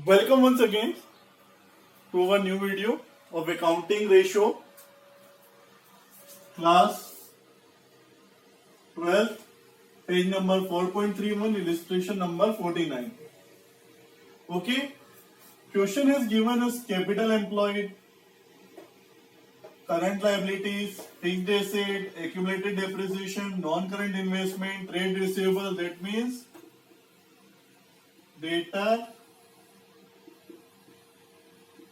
Welcome once again to our new video of accounting ratio, class 12, page number 4.31, illustration number 49. Okay, question is given as capital employed, current liabilities, fixed asset, accumulated depreciation, non-current investment, trade receivable. That means debtor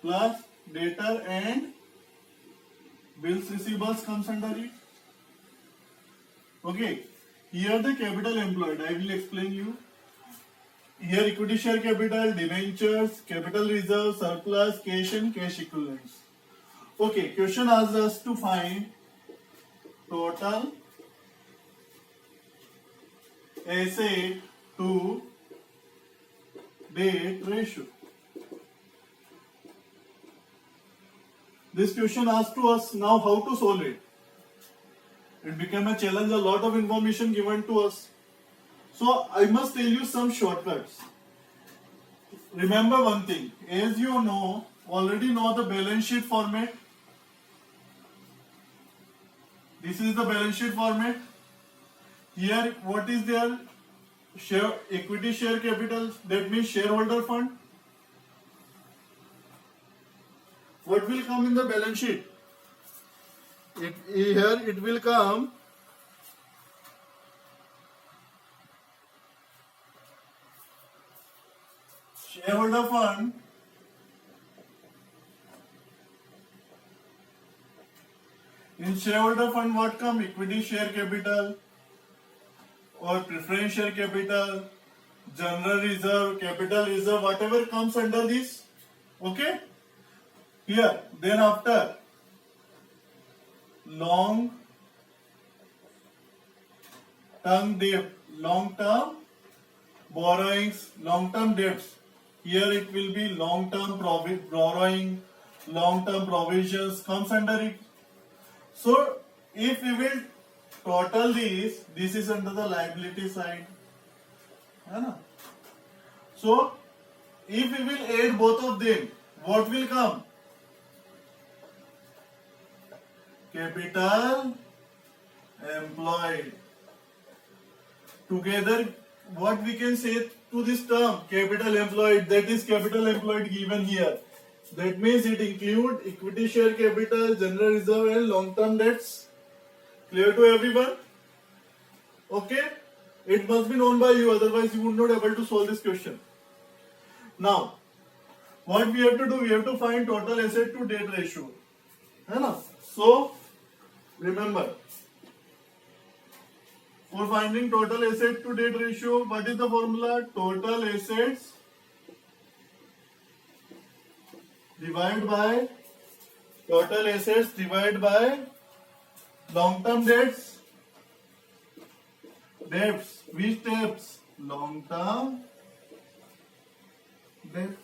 plus debtor and bills receivables comes under it. Okay, here the capital employed, I will explain you. Here equity share capital, debentures, capital reserve, surplus, cash and cash equivalents. Okay, question asks us to find total asset to debt ratio. This question asks to us now how to solve it. It became a challenge, a lot of information given to us. So I must tell you some shortcuts. Remember one thing, as you know, already know the balance sheet format. This is the balance sheet format. Here what is there? Share, equity share capital, that means shareholder fund. What will come in the balance sheet? Here it will come shareholder fund, in shareholder fund what come? Equity share capital or preference share capital, general reserve, capital reserve, whatever comes under this. Okay, here then after long term debt, long term borrowings, long term debts. Here it will be long term borrowing, long term provisions comes under it. So if we will total this is under the liability side. So if we will add both of them, what will come? Capital employed. Together, what we can say to this term, capital employed, that is capital employed given here. That means it includes equity share capital, general reserve and long-term debts. Clear to everyone? Okay? It must be known by you, otherwise you would not able to solve this question. Now, what we have to do, we have to find total asset to debt ratio. So, remember, for finding total asset to debt ratio, what is the formula? Total assets divided by long term debts. Which debts? Long term debts.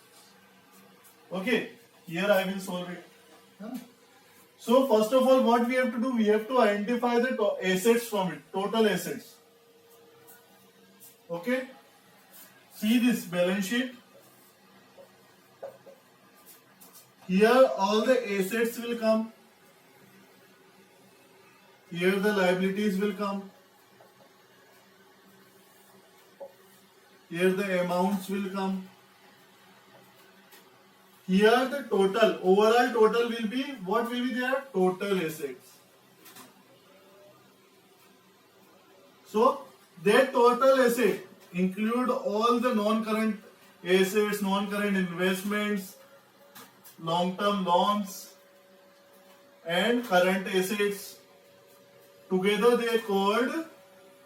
Okay, here I will solve it. So first of all, what we have to do, we have to identify the assets from it, total assets. Okay, see this balance sheet. Here all the assets will come. Here the liabilities will come. Here the amounts will come. Here the total, overall total will be, what will be there? Total assets. So that total asset include all the non-current assets, non-current investments, long-term loans and current assets. Together they are called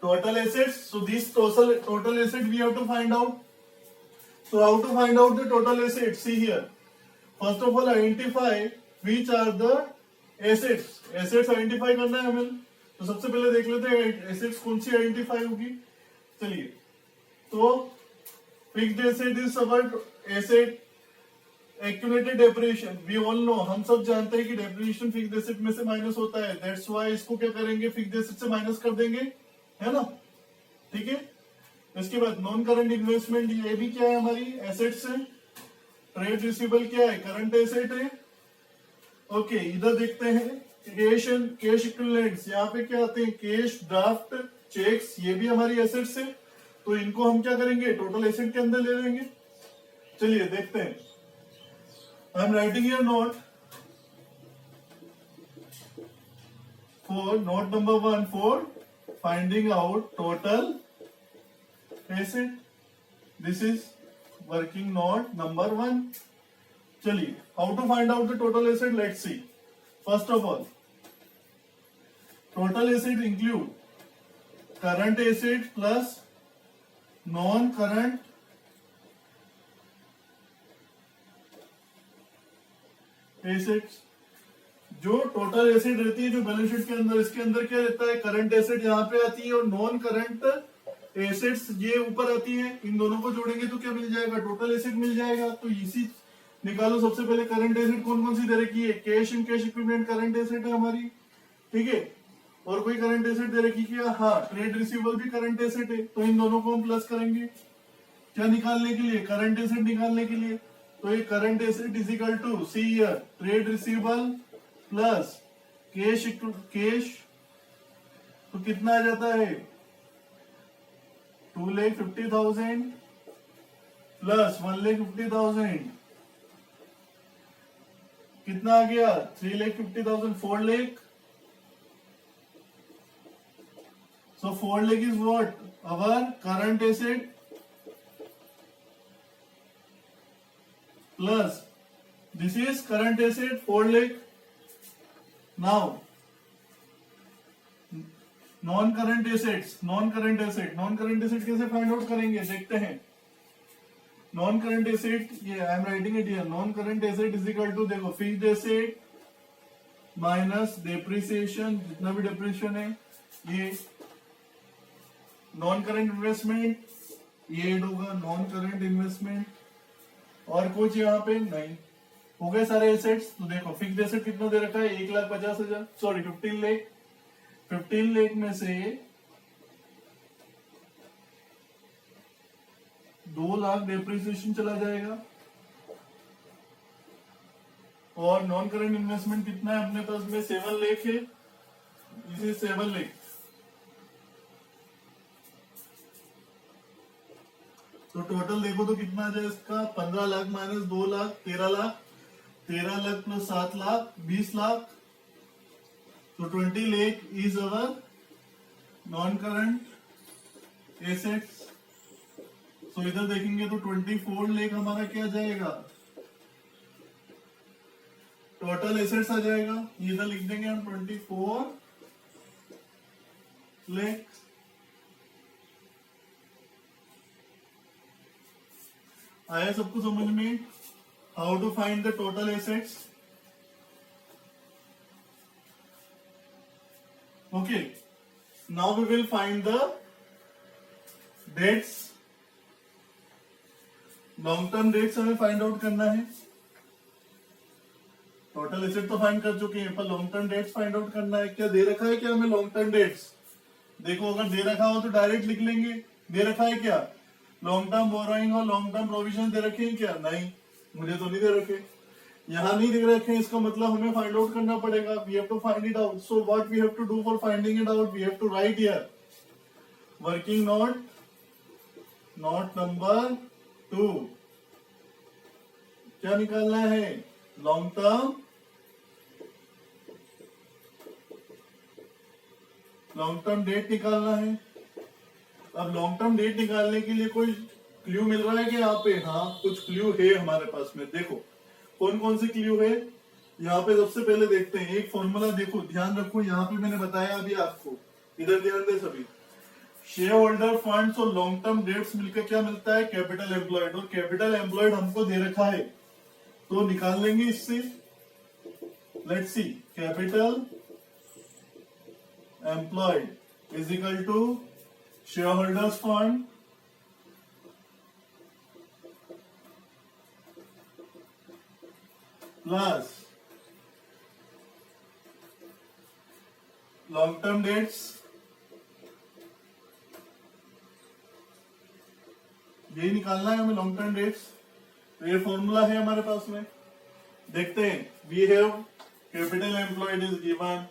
total assets. So this total asset we have to find out. So how to find out the total assets? See here. First of all, identify which are the assets. Assets identify करना है हमें. तो सबसे पहले देख लेते हैं assets कौन सी identify होगी. चलिए. तो fixed asset is our asset. Accumulated depreciation, we all know, हम सब जानते हैं कि depreciation fixed asset में से माइनस होता है. That's why इसको क्या करेंगे? fixed asset से माइनस कर देंगे, है ना? ठीक है. इसके बाद नॉन करंट इन्वेस्टमेंट, ये भी क्या है हमारी एसेट्स है. ट्रेड रिसीवेबल क्या है? करंट एसेट है। ओके, इधर देखते हैं कैश एंड कैश इक्विवेलेंट्स। यहाँ पे क्या आते हैं? कैश, ड्राफ्ट, चेक्स, ये भी हमारी एसेट्स है। तो इनको हम क्या करेंगे? टोटल एसेट के अंदर ले लेंगे। चलिए देखते हैं। I am writing your note for note number 1 for finding out total asset. This is working note number 1। चलिए, how to find out the total asset? Let's see. First of all, total asset include current asset plus non current assets. जो total asset रहती है जो balance sheet के अंदर, इसके अंदर क्या रहता है? करंट एसेट यहाँ पे आती है और नॉन करंट एसेट्स ये ऊपर आती है। इन दोनों को जोड़ेंगे तो क्या मिल जाएगा? टोटल एसेट मिल जाएगा। तो इसी निकालो। सबसे पहले करंट एसेट कौन कौन सी दे रखी है? Cash and cash equipment current asset है हमारी, ठीक है। और कोई करंट एसेट दे रखी क्या? हाँ, ट्रेड रिसीवेबल भी करंट एसेट है। तो इन दोनों को हम प्लस करेंगे क्या निकालने के लिए? करंट एसेट निकालने के लिए। तो ये current asset is equal to, see here, trade receivable plus cash cash. तो कितना आ जाता है? 2,50,000 प्लस 1,50,000 कितना आ गया? 3,50,000, 4 lakh. So 4 lakh is what? Our current asset plus this is current asset 4 lakh. Now non current assets, non current asset कैसे find out करेंगे? देखते हैं। नॉन करंट एसेट, ये I am writing it here, non current asset is equal to, देखो, fixed asset minus depreciation, जितना भी depreciation है ये, नॉन करंट इन्वेस्टमेंट ये ऐड होगा, नॉन करंट इन्वेस्टमेंट, और कुछ यहाँ पे नहीं। हो गए सारे एसेट्स। तो देखो, फिक्स्ड एसेट कितना दे रखा है? 1,50,000, सॉरी 15 लाख। 15 लाख में से 2 लाख डेप्रिसिएशन चला जाएगा। और नॉन करंट इन्वेस्टमेंट कितना है अपने पास में? 7 लाख है। इसे 7 लाख। तो टोटल देखो तो कितना आ जाए इसका? 15 लाख माइनस 2 लाख, 13 लाख। 13 लाख प्लस 7 लाख, 20 लाख। तो 20 lakh is our non current assets. So इधर देखेंगे तो 24 लाख हमारा क्या जाएगा? टोटल एसेट्स आ जाएगा। इधर लिख देंगे हम 24 लाख। आया सबको समझ में? How to find the total assets? Okay, now we will find the debts. Long term debts हमें फाइंड आउट करना है। टोटल एसेट तो फाइंड कर चुके हैं, पर long term dates find out करना है। क्या दे रखा है क्या हमें लॉन्ग टर्म डेट्स? देखो, अगर दे रखा हो तो डायरेक्ट लिख लेंगे। दे रखा है क्या? लॉन्ग टर्म बोरोइंग और लॉन्ग टर्म प्रोविजन दे रखे हैं क्या? नहीं, मुझे तो नहीं दे रखे। यहाँ नहीं दे रखे हैं, इसका मतलब हमें फाइंड आउट करना पड़ेगा। We have to find it out. So what we have to do for finding it out? We have to write here working note, note number 2। क्या निकालना है? Long term, long term debt निकालना है। अब long term date निकालने के लिए कोई क्लू मिल रहा है कि यहाँ पे? हाँ, कुछ क्लू है हमारे पास में। देखो कौन कौन से क्लू है यहाँ पे। सबसे पहले देखते हैं एक फॉर्मूला। देखो, ध्यान रखो, यहाँ पे मैंने बताया अभी आपको, इधर ध्यान दे सभी। शेयर होल्डर फंड्स और लॉन्ग टर्म डेट्स मिलकर क्या मिलता है? Capital employed. और कैपिटल एम्प्लॉयड हमको दे रखा है, तो निकाल लेंगे इससे। Let's see, capital employed is equal to share holders fund plus long term debts. यही निकालना है हमें, लॉन्ग टर्म डेट्स। तो ये फॉर्मूला है हमारे पास में। देखते हैं, we have capital employed is given,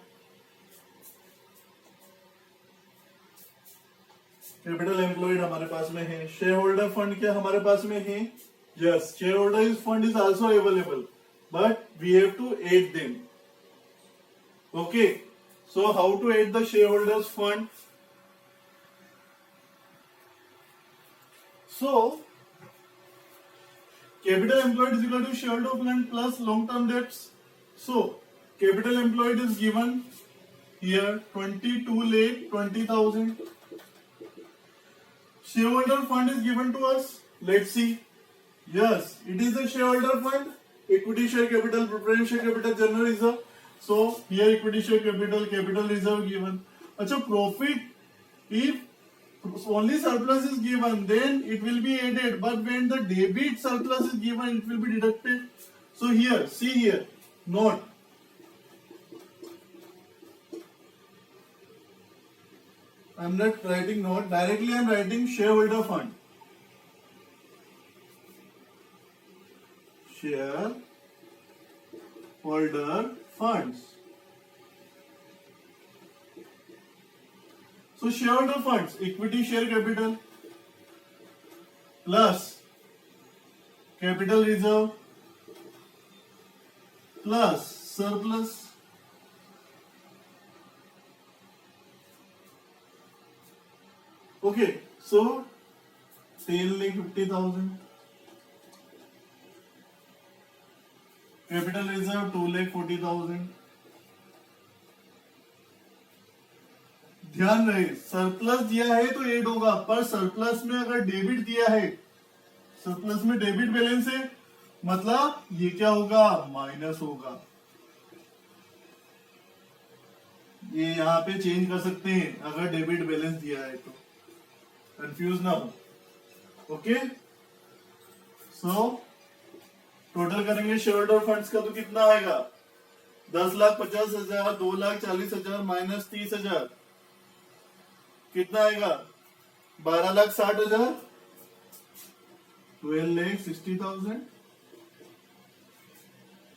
capital employed हमारे पास में है। शेयर होल्डर फंड क्या हमारे पास में है? Yes, share holder fund is also available, but we have to add them. Okay, so how to add the share holders fund? So, capital employed is equal to shareholder fund plus long-term debts. So, capital employed is given here 22,20,000. Shareholder fund is given to us. Let's see. Yes, it is a shareholder fund. Equity share capital, preference share capital, general reserve. So, here equity share capital, capital reserve given. अच्छा, profit if only surplus is given, then it will be added, but when the debit surplus is given, it will be deducted. So here, see here, note. I am not writing note, directly I am writing shareholder fund. Shareholder funds. So shareholder funds, equity share capital plus capital reserve plus surplus. Okay, so 10,50,000. Capital reserve 2,40,000. ध्यान रहे, surplus दिया है तो add होगा, पर surplus में अगर debit दिया है, सरप्लस में डेबिट बैलेंस है, मतलब ये क्या होगा? माइनस होगा। ये यहाँ पे चेंज कर सकते हैं अगर डेबिट बैलेंस दिया है तो, कंफ्यूज ना हो। ओके, सो टोटल करेंगे शेयर होल्डर फंड्स का तो कितना आएगा? 10,50,000, 2,40,000 माइनस 30,000 कितना आएगा? 12,60,000, 12,60,000,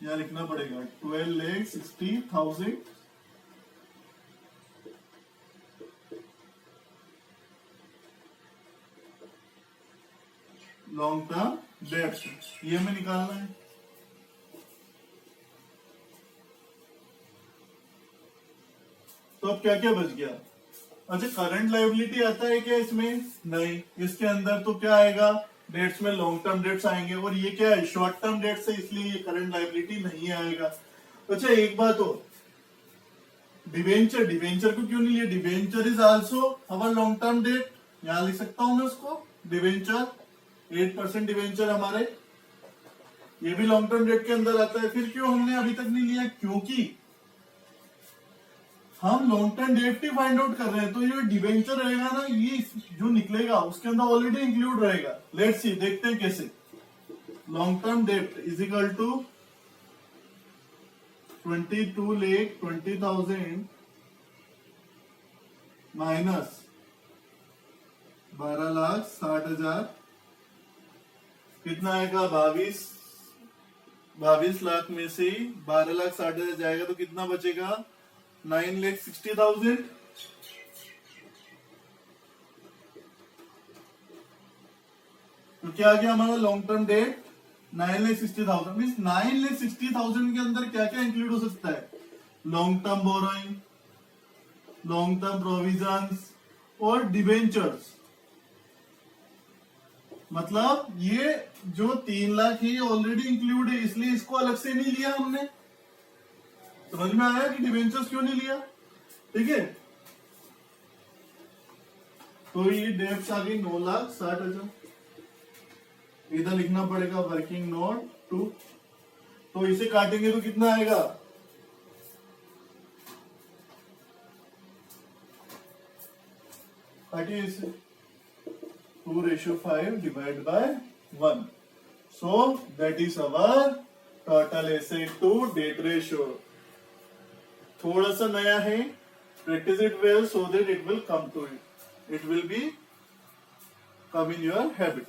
यहाँ लिखना पड़ेगा 12,60,000 लॉन्ग टर्म डेट्स, ये हमें निकालना है। तो अब क्या क्या बच गया? अच्छा, करंट लायबिलिटी आता है क्या इसमें? नहीं, इसके अंदर तो क्या आएगा? डेट्स में लॉन्ग टर्म डेट्स आएंगे, और ये क्या है? शॉर्ट टर्म डेट्स है, इसलिए ये करंट लायबिलिटी नहीं आएगा। अच्छा, एक बात हो, डिवेंचर, डिवेंचर को क्यों नहीं लिया? Debenture is also our long term date, यहां लिख सकता हूं मैं उसको, डिवेंचर 8% डिवेंचर हमारे, ये भी लॉन्ग टर्म डेट के अंदर आता है। फिर क्यों हमने अभी तक नहीं लिया? क्योंकि हम लॉन्ग टर्म डेट ही फाइंड आउट कर रहे हैं, तो ये डिवेंचर रहेगा ना, ये जो निकलेगा उसके अंदर ऑलरेडी इंक्लूड रहेगा। लेट्स सी, देखते हैं कैसे। Long term debt is equal to 22,20,000 minus 12,60,000, कितना आएगा? 22 लाख में से 12,60,000 जाएगा तो कितना बचेगा? 9,60,000। तो क्या आ गया हमारा लॉन्ग टर्म डेट? 9,60,000। मीन्स 9,60,000 के अंदर क्या क्या इंक्लूड हो सकता है? Long term borrowing, long term provisions और डिवेंचर्स। मतलब ये जो 3 लाख है ये ऑलरेडी इंक्लूड है, इसलिए इसको अलग से नहीं लिया हमने। समझ में आया कि डिवेंचर्स क्यों नहीं लिया? ठीक है, तो ये डेब्ट्स आ गई 9,60,000। इधर लिखना पड़ेगा वर्किंग नोट 2, तो इसे काटेंगे तो कितना आएगा? काटिए इसे, 2:5 divide by 1, so that is our total asset to debt ratio. थोड़ा सा नया है, practice it well so that it will come to it. It will be come in your habit.